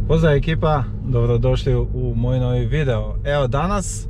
Pozdrav ekipa, dobrodošli u moj novi video. Evo danas,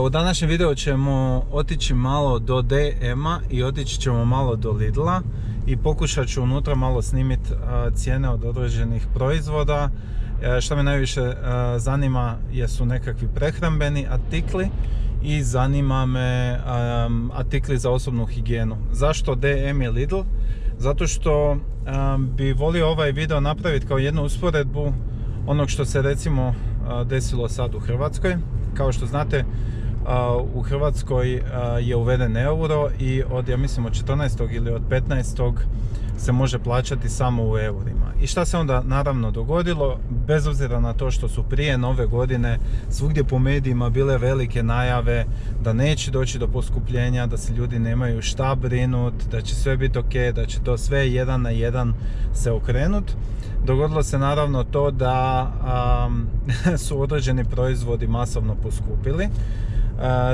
u današnjem videu ćemo otići malo do DM-a i otići ćemo malo do Lidla i pokušat ću unutra malo snimiti cijene od određenih proizvoda. Što me najviše zanima jesu nekakvi prehrambeni artikli i zanima me artikli za osobnu higijenu. Zašto DM i Lidl? Zato što bi volio ovaj video napraviti kao jednu usporedbu onog što se recimo desilo sad u Hrvatskoj. Kao što znate, u Hrvatskoj je uveden euro i od, ja mislim, od 14. ili od 15. se može plaćati samo u eurima. I šta se onda naravno dogodilo? Bez obzira na to što su prije nove godine svugdje po medijima bile velike najave da neće doći do poskupljenja, da se ljudi nemaju šta brinut, da će sve biti ok, da će to sve jedan na jedan se okrenut. Dogodilo se naravno to da su određeni proizvodi masovno poskupili.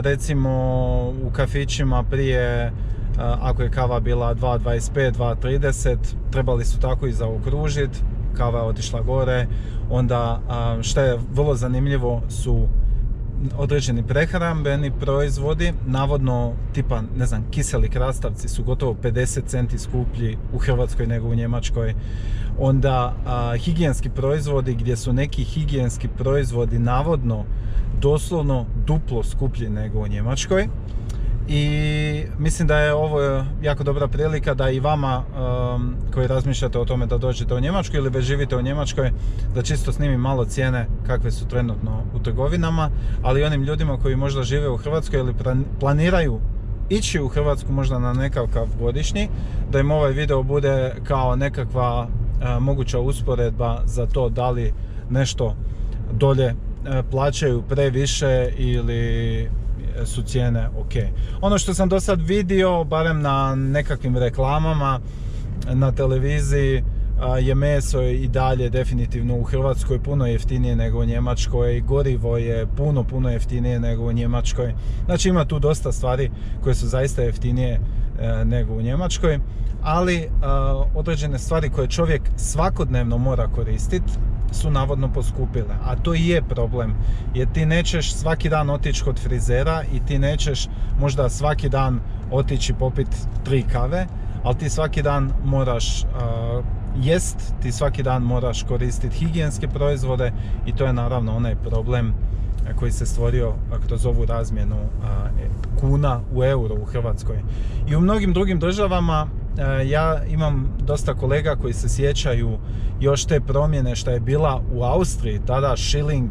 Recimo u kafićima prije, ako je kava bila 2,25, 2,30, trebali su tako i zaokružiti, kava je otišla gore. Onda što je vrlo zanimljivo su određeni prehrambeni proizvodi, navodno tipa, ne znam, kiseli krastavci su gotovo 50 centi skuplji u Hrvatskoj nego u Njemačkoj. Onda higijenski proizvodi, gdje su neki higijenski proizvodi navodno doslovno duplo skuplji nego u Njemačkoj. I mislim da je ovo jako dobra prilika da i vama koji razmišljate o tome da dođete u Njemačku ili već živite u Njemačkoj, da čisto snimim malo cijene kakve su trenutno u trgovinama, ali i onim ljudima koji možda žive u Hrvatskoj ili planiraju ići u Hrvatsku možda na nekakav godišnji, da im ovaj video bude kao nekakva moguća usporedba za to da li nešto dolje plaćaju previše ili su cijene ok. Ono što sam do sad vidio, barem na nekakvim reklamama na televiziji, je meso i dalje definitivno u Hrvatskoj puno jeftinije nego u Njemačkoj, gorivo je puno jeftinije nego u Njemačkoj. Znači ima tu dosta stvari koje su zaista jeftinije nego u Njemačkoj, ali određene stvari koje čovjek svakodnevno mora koristiti su navodno poskupile, a to i je problem, jer ti nećeš svaki dan otići kod frizera i ti nećeš možda svaki dan otići popiti 3 kave, ali ti svaki dan moraš jest, ti svaki dan moraš koristiti higijenske proizvode i to je naravno onaj problem koji se stvorio kroz ovu razmjenu kuna u euro u Hrvatskoj. I u mnogim drugim državama ja imam dosta kolega koji se sjećaju još te promjene što je bila u Austriji, tada šiling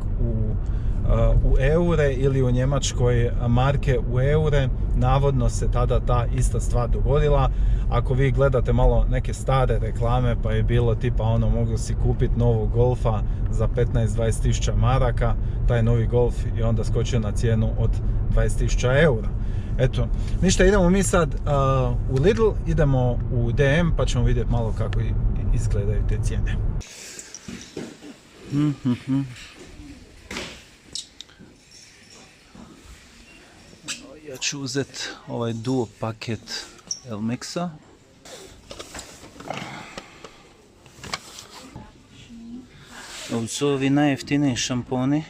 u eure ili u Njemačkoj marke u eure. Navodno se tada ta ista stvar dogodila. Ako vi gledate malo neke stare reklame, pa je bilo tipa ono, mogli si kupiti novog Golfa za 15-20 tisuća maraka, taj novi Golf je onda skočio na cijenu od 20 tisuća eura. Eto, ništa, idemo mi sad u Lidl, idemo u DM pa ćemo vidjeti malo kako izgledaju te cijene. Ja ću uzeti ovaj duo paket Elmexa. Ovo su ovi najjeftiniji šamponi,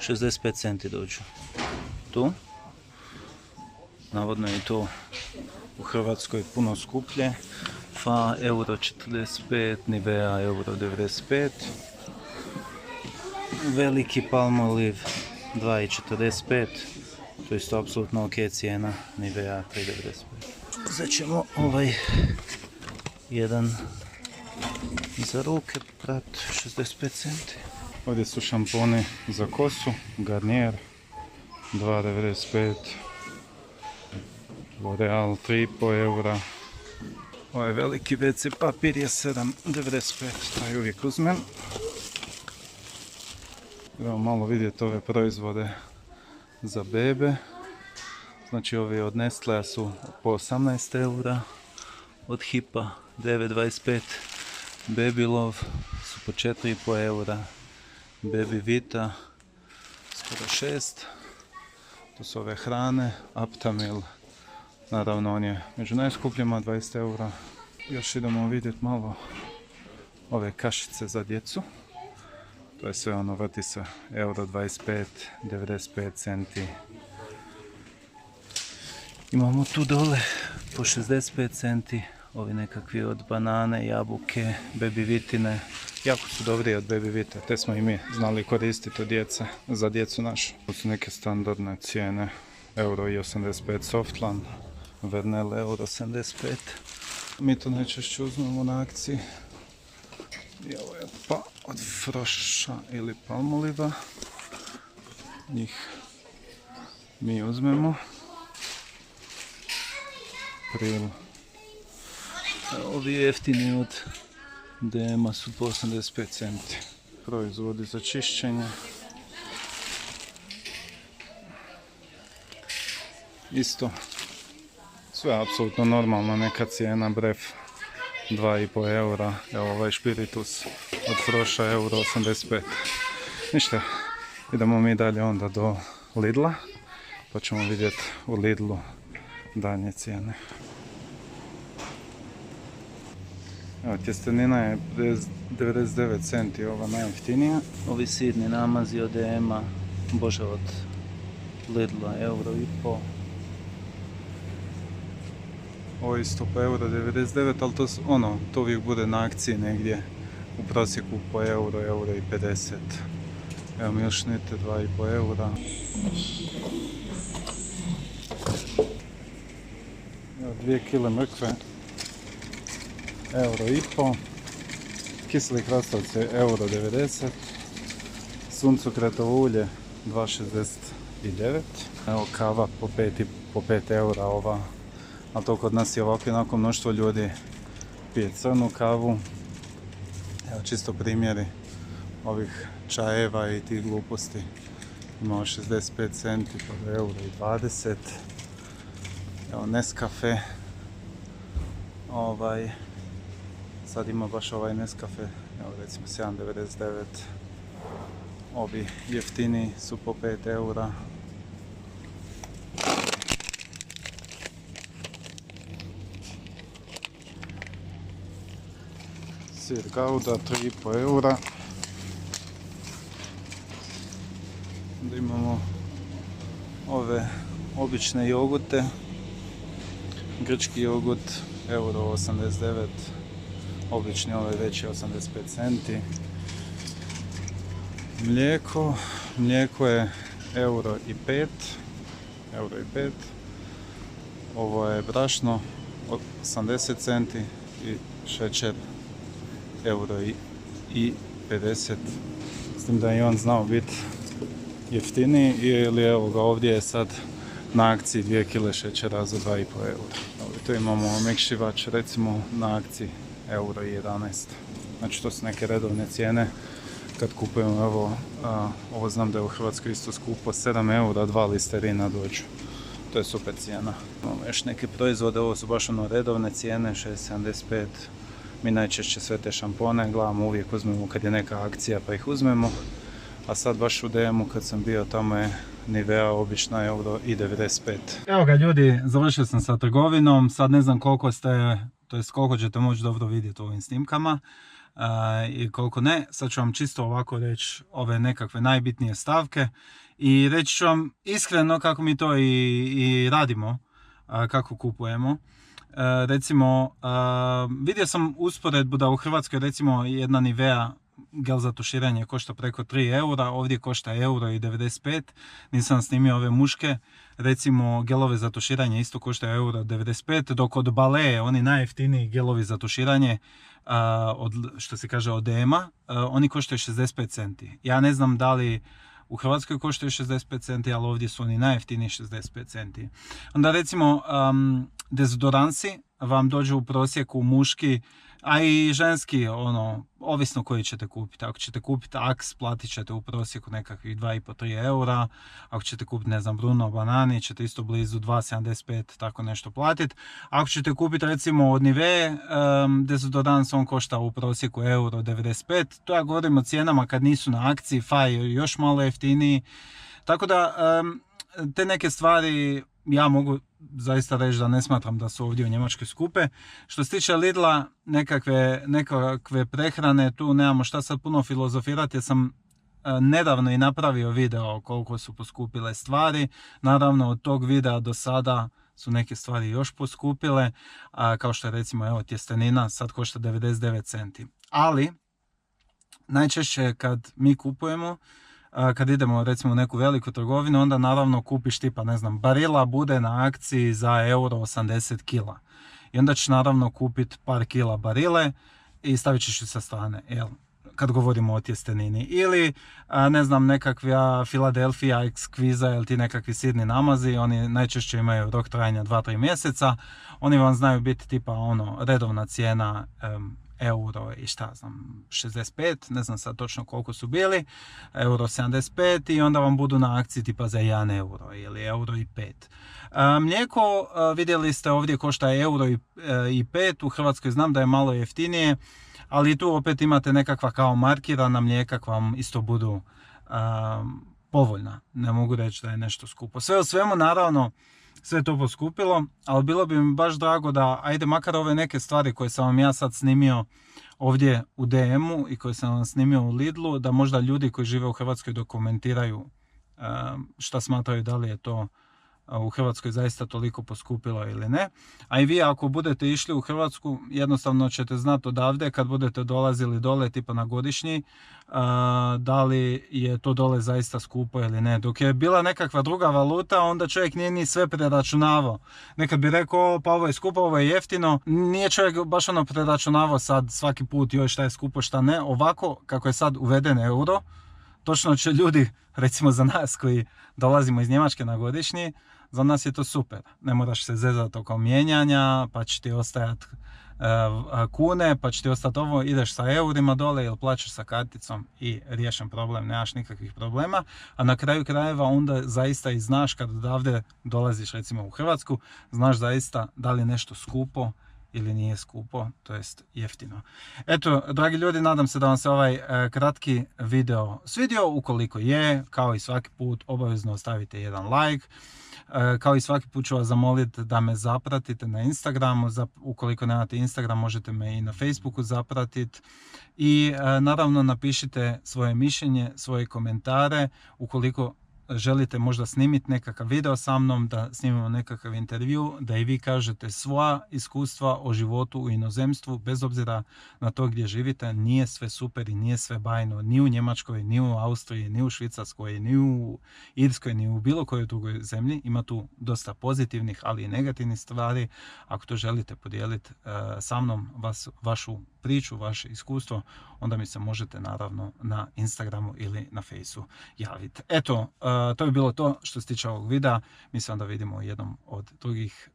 65 centi dođu. Tu. Navodno je to u Hrvatskoj puno skuplje. Fa euro 45, Nivea euro 95. Veliki Palmolive 2,45. To je isto apsolutno ok cijena, Nivea 3,95. Uzet ćemo ovaj jedan za ruke, prat 65 centi. Ovdje su šamponi za kosu, Garnier 2,95. L'Oreal 3,5 eura. Ovaj veliki WC papir je 7,95, taj uvijek uzmem. Idemo malo vidjeti ove proizvode za bebe. Znači ovi od Nestlea su po 18 eura, od Hipa 9,25, Babylove su po 4,5 eura, Baby Vita skoro 6, to su ove hrane, Aptamil, naravno on je među najskupljima, 20 eura. Još idemo vidjeti malo ove kašice za djecu. To je sve ono, vrti se euro 25, 95 centi. Imamo tu dole po 65 centi, ovi nekakvi od banane, jabuke, bebivitine. Jako su dobri od bebivite, te smo i mi znali koristiti od djece, za djecu našu. To su neke standardne cijene, euro i 85 Softland, Vernel euro 75. Mi to najčešće uzmemo na akciji. I ovo je pa od Froša ili Palmoliva. Njih mi uzmemo. Pril. Ovi jeftini od DM-a su po 85 centi. Proizvodi za čišćenje. Isto. Sve apsolutno normalno, neka cijena, bref 2,5 eura, evo ovaj špiritus od Froša euro 85. Ništa, idemo mi dalje onda do Lidla, pa ćemo vidjeti u Lidlu daljnje cijene. Evo, tjestenina je 99 centi, ova najjeftinija. Ovi sidni namazi od DM-a, bože od Lidla, euro i po. Ovo je isto po euro 99, ali to uvijek bude na akciji negdje u prosjeku po euro, euro i 50. Evo milšnite 2,5 eura. Evo 2 kile mrkve, euro i po. Kiseli krastavci euro 90. Suncokretovo ulje 2,69. Evo kava po 5 eura ova. Ali to kod nas je ovako jednako mnoštvo ljudi pije crnu kavu. Evo čisto primjeri ovih čajeva i tih gluposti. Imamo 65 centi po euro i 20. Evo Nescafe. Sad ima baš ovaj Nescafe. Evo recimo 7,99. Ovi jeftini su po 5 eura. Sir Gouda 3,5 eura. Onda imamo ove obične jogurte. Grčki jogurt euro 89. Obični ovaj veći 85 centi. Mlijeko je euro i 5. Ovo je brašno 80 centi i šećer euro i 50. S tim da je on znao biti jeftiniji, ili evo ga ovdje je sad na akciji 2 kg šećera za 2,5 eura. Tu imamo mekšivač recimo na akciji euro i 11. Znači to su neke redovne cijene kad kupujemo, ovo znam da je u Hrvatskoj isto skupo, 7 eura 2 listerina dođu. To je super cijena. Imamo još neke proizvode, ovo su baš redovne cijene, 6,75. Mi najčešće sve te šampone gledamo, uvijek uzmemo kad je neka akcija pa ih uzmemo. A sad baš u DM-u kad sam bio, tamo je Nivea obična euro i 95. Evo ga ljudi, završio sam sa trgovinom, sad ne znam koliko koliko ćete moći dobro vidjeti u ovim snimkama i koliko ne. Sad ću vam čisto ovako reći ove nekakve najbitnije stavke i reći ću vam iskreno kako mi to i radimo, kako kupujemo. Recimo, vidio sam usporedbu da u Hrvatskoj recimo jedna Nivea gel za tuširanje košta preko 3 eura, ovdje košta euro i 95. Nisam snimio ove muške, recimo gelove za tuširanje isto košta euro 95, dok od Balea, oni najjeftiniji gelovi za tuširanje, što se kaže od DM-a, oni koštaju 65 centi. Ja ne znam da li u Hrvatskoj koštaju 65 centi, ali ovdje su oni najjeftiniji 65 centi. Onda recimo dezodoransi vam dođu u prosjeku muški, a i ženski, ovisno koji ćete kupiti. Ako ćete kupiti Axe, platit ćete u prosjeku nekakvih 2,5-3 eura. Ako ćete kupiti, ne znam, Bruno Banani, ćete isto blizu 2,75, tako nešto platiti. Ako ćete kupiti recimo od Nivea dezodorans, on košta u prosjeku euro 95. To ja govorim o cijenama kad nisu na akciji, fa je još malo jeftiniji. Tako da te neke stvari ja mogu zaista reći da ne smatram da su ovdje u Njemačkoj skupe. Što se tiče Lidla, nekakve prehrane, tu nemamo šta sad puno filozofirati jer sam nedavno i napravio video koliko su poskupile stvari. Naravno od tog videa do sada su neke stvari još poskupile, kao što je recimo evo tjestenina sad košta 99 centi. Ali najčešće kad mi kupujemo, kad idemo recimo u neku veliku trgovinu, onda naravno kupiš tipa ne znam barila bude na akciji za euro 80 kila. I onda ćeš naravno kupiti par kila barile i stavit ćeš ju sa strane, jel? Kad govorimo o tjestenini. Ili, ne znam, nekakva Philadelphia Exquisa ili ti nekakvi sirni namazi, oni najčešće imaju rok trajanja 2-3 mjeseca. Oni vam znaju biti tipa redovna cijena euro i šta znam, 65, ne znam sad točno koliko su bili, euro 75 i onda vam budu na akciji tipa za 1 euro ili euro i 5. Mlijeko, vidjeli ste ovdje košta euro i 5, u Hrvatskoj znam da je malo jeftinije, ali tu opet imate nekakva kao markirana mlijeka koja vam isto budu povoljna. Ne mogu reći da je nešto skupo. Sve u svemu naravno sve to poskupilo, ali bilo bi mi baš drago da ajde makar ove neke stvari koje sam vam ja sad snimio ovdje u DM-u i koje sam vam snimio u Lidlu, da možda ljudi koji žive u Hrvatskoj dokumentiraju šta smatraju da li je to u Hrvatskoj zaista toliko poskupilo ili ne. A i vi ako budete išli u Hrvatsku, jednostavno ćete znati odavde kad budete dolazili dole tipa na godišnji, da li je to dole zaista skupo ili ne. Dok je bila nekakva druga valuta, onda čovjek nije ni sve preračunavao. Nekad bi rekao pa ovo je skupo, ovo je jeftino, nije čovjek baš preračunavao sad svaki put joj šta je skupo šta ne. Ovako kako je sad uveden euro, točno će ljudi, recimo za nas koji dolazimo iz Njemačke na godišnji, za nas je to super. Ne moraš se zezati oko mijenjanja, pa će ti ostajati kune, pa će ti ostati ovo, ideš sa eurima dole ili plaćaš sa karticom i riješen problem, nemaš nikakvih problema. A na kraju krajeva onda zaista i znaš kad odavde dolaziš recimo u Hrvatsku, znaš zaista da li je nešto skupo ili nije skupo, to jest jeftino. Eto, dragi ljudi, nadam se da vam se ovaj kratki video svidio. Ukoliko je, kao i svaki put, obavezno ostavite jedan like. Kao i svaki put ću vas zamoliti da me zapratite na Instagramu. Ukoliko nemate Instagram, možete me i na Facebooku zapratiti. I naravno napišite svoje mišljenje, svoje komentare. Ukoliko želite možda snimiti nekakav video sa mnom, da snimimo nekakav intervju, da i vi kažete svoja iskustva o životu u inozemstvu, bez obzira na to gdje živite, nije sve super i nije sve bajno, ni u Njemačkoj, ni u Austriji, ni u Švicarskoj, ni u Irskoj, ni u bilo kojoj drugoj zemlji. Ima tu dosta pozitivnih, ali i negativnih stvari. Ako to želite podijeliti sa mnom, vašu priču, vaše iskustvo, onda mi se možete naravno na Instagramu ili na Fejsu javiti. Eto, to bi bilo to što se tiče ovog videa. Mi se onda vidimo u jednom od drugih,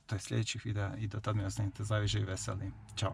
to je sljedećih videa i do tad mi ostanite zdravi, živi, veseli. Ćao!